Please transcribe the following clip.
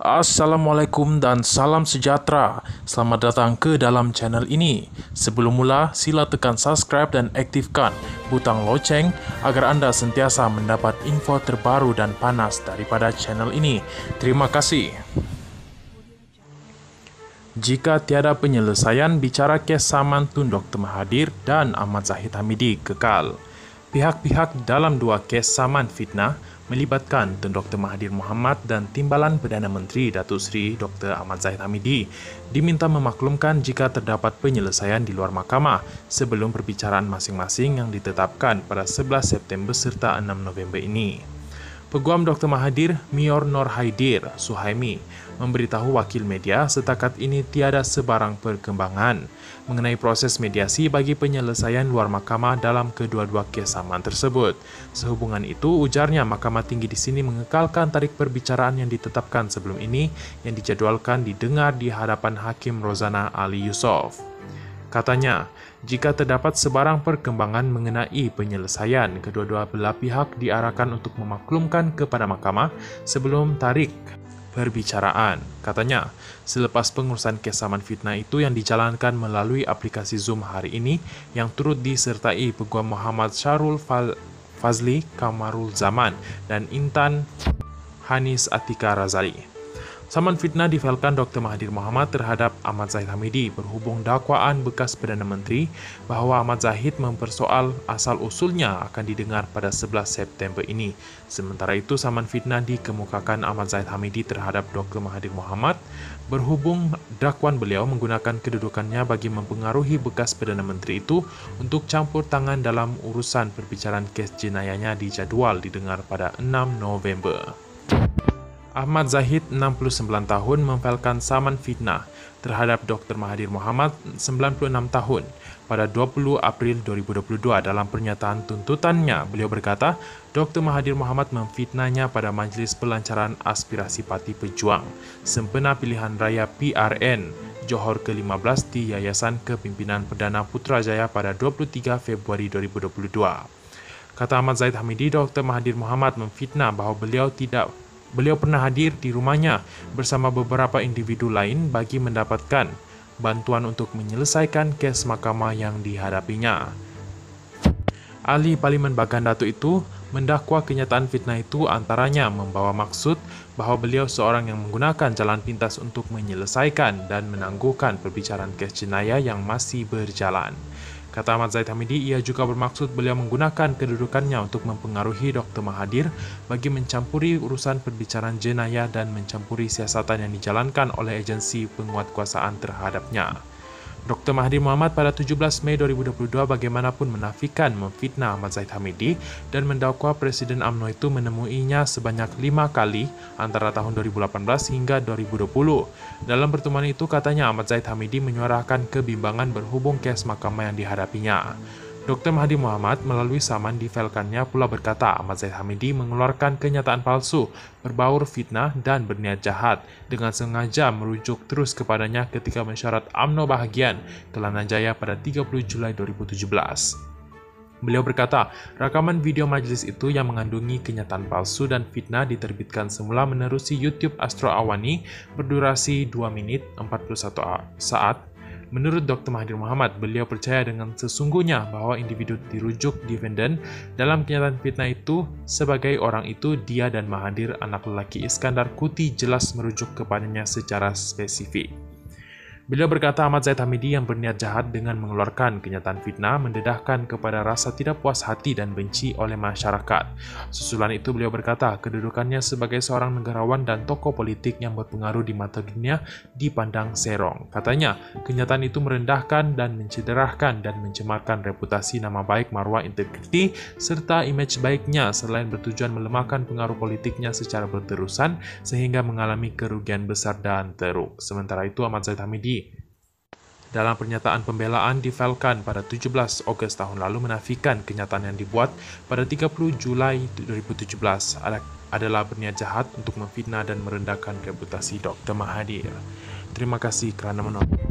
Assalamualaikum dan salam sejahtera. Selamat datang ke dalam channel ini. Sebelum mula, sila tekan subscribe dan aktifkan butang loceng agar anda sentiasa mendapat info terbaru dan panas daripada channel ini. Terima kasih. Jika tiada penyelesaian bicara kes saman Tun Dr. Mahathir dan Ahmad Zahid Hamidi kekal. Pihak-pihak dalam dua kes saman fitnah melibatkan Tun Dr. Mahathir Mohamad dan Timbalan Perdana Menteri Datuk Seri Dr. Ahmad Zahid Hamidi diminta memaklumkan jika terdapat penyelesaian di luar mahkamah sebelum perbicaraan masing-masing yang ditetapkan pada 11 September serta 6 November ini. Peguam Dr. Mahathir, Mior Nur Haidir Suhaimi, memberitahu wakil media setakat ini tiada sebarang perkembangan mengenai proses mediasi bagi penyelesaian luar mahkamah dalam kedua-dua kes saman tersebut. Sehubungan itu, ujarnya Mahkamah Tinggi di sini mengekalkan tarikh perbicaraan yang ditetapkan sebelum ini yang dijadualkan didengar di hadapan Hakim Rozana Ali Yusof. Katanya, jika terdapat sebarang perkembangan mengenai penyelesaian, kedua-dua belah pihak diarahkan untuk memaklumkan kepada mahkamah sebelum tarikh perbicaraan. Katanya, selepas pengurusan kes saman fitnah itu yang dijalankan melalui aplikasi Zoom hari ini yang turut disertai Peguam Muhammad Syarul Fazli Kamarul Zaman dan Intan Hanis Atika Razali. Saman fitnah difailkan Dr. Mahathir Mohamad terhadap Ahmad Zahid Hamidi berhubung dakwaan bekas Perdana Menteri bahawa Ahmad Zahid mempersoal asal-usulnya akan didengar pada 11 September ini. Sementara itu, saman fitnah dikemukakan Ahmad Zahid Hamidi terhadap Dr. Mahathir Mohamad berhubung dakwaan beliau menggunakan kedudukannya bagi mempengaruhi bekas Perdana Menteri itu untuk campur tangan dalam urusan perbicaraan kes jenayahnya dijadual didengar pada 6 November. Ahmad Zahid, 69 tahun, memfailkan saman fitnah terhadap Dr. Mahathir Mohamad, 96 tahun, pada 20 April 2022. Dalam pernyataan tuntutannya, beliau berkata, Dr. Mahathir Mohamad memfitnahnya pada Majlis Pelancaran Aspirasi Parti Pejuang sempena pilihan raya PRN Johor ke-15 di Yayasan Kepimpinan Perdana Putrajaya pada 23 Februari 2022. Kata Ahmad Zahid Hamidi, Dr. Mahathir Mohamad memfitnah bahawa Beliau pernah hadir di rumahnya bersama beberapa individu lain bagi mendapatkan bantuan untuk menyelesaikan kes mahkamah yang dihadapinya. Ahli Parlimen Bagan Datuk itu mendakwa kenyataan fitnah itu antaranya membawa maksud bahawa beliau seorang yang menggunakan jalan pintas untuk menyelesaikan dan menangguhkan perbicaraan kes jenayah yang masih berjalan. Kata Ahmad Zahid Hamidi, ia juga bermaksud beliau menggunakan kedudukannya untuk mempengaruhi Dr. Mahathir bagi mencampuri urusan perbicaraan jenayah dan mencampuri siasatan yang dijalankan oleh agensi penguatkuasaan terhadapnya. Dr. Mahathir Mohamad pada 17 Mei 2022 bagaimanapun menafikan memfitnah Ahmad Zahid Hamidi dan mendakwa Presiden UMNO itu menemuinya sebanyak 5 kali antara tahun 2018 hingga 2020. Dalam pertemuan itu katanya Ahmad Zahid Hamidi menyuarakan kebimbangan berhubung kes mahkamah yang dihadapinya. Dr. Mahathir Mohamad melalui saman difailkannya pula berkata Ahmad Zahid Hamidi mengeluarkan kenyataan palsu, berbaur fitnah dan berniat jahat dengan sengaja merujuk terus kepadanya ketika mensyarat UMNO bahagian Kelana Jaya pada 30 Julai 2017. Beliau berkata, rakaman video majlis itu yang mengandungi kenyataan palsu dan fitnah diterbitkan semula menerusi YouTube Astro Awani berdurasi 2 minit 41 saat. Menurut Dr. Mahathir Mohamad, beliau percaya dengan sesungguhnya bahawa individu dirujuk defendant dalam kenyataan fitnah itu sebagai orang itu dia dan Mahathir anak lelaki Iskandar Kuti jelas merujuk kepadanya secara spesifik. Beliau berkata Ahmad Zahid Hamidi yang berniat jahat dengan mengeluarkan kenyataan fitnah mendedahkan kepada rasa tidak puas hati dan benci oleh masyarakat. Susulan itu beliau berkata kedudukannya sebagai seorang negarawan dan tokoh politik yang berpengaruh di mata dunia dipandang serong. Katanya, kenyataan itu merendahkan dan mencederahkan dan mencemarkan reputasi, nama baik, maruah, integriti serta imej baiknya selain bertujuan melemahkan pengaruh politiknya secara berterusan sehingga mengalami kerugian besar dan teruk. Sementara itu Ahmad Zahid Hamidi dalam pernyataan pembelaan difailkan pada 17 Ogos tahun lalu menafikan kenyataan yang dibuat pada 30 Julai 2017 adalah berniat jahat untuk memfitnah dan merendahkan reputasi Dr. Mahathir. Terima kasih kerana menonton.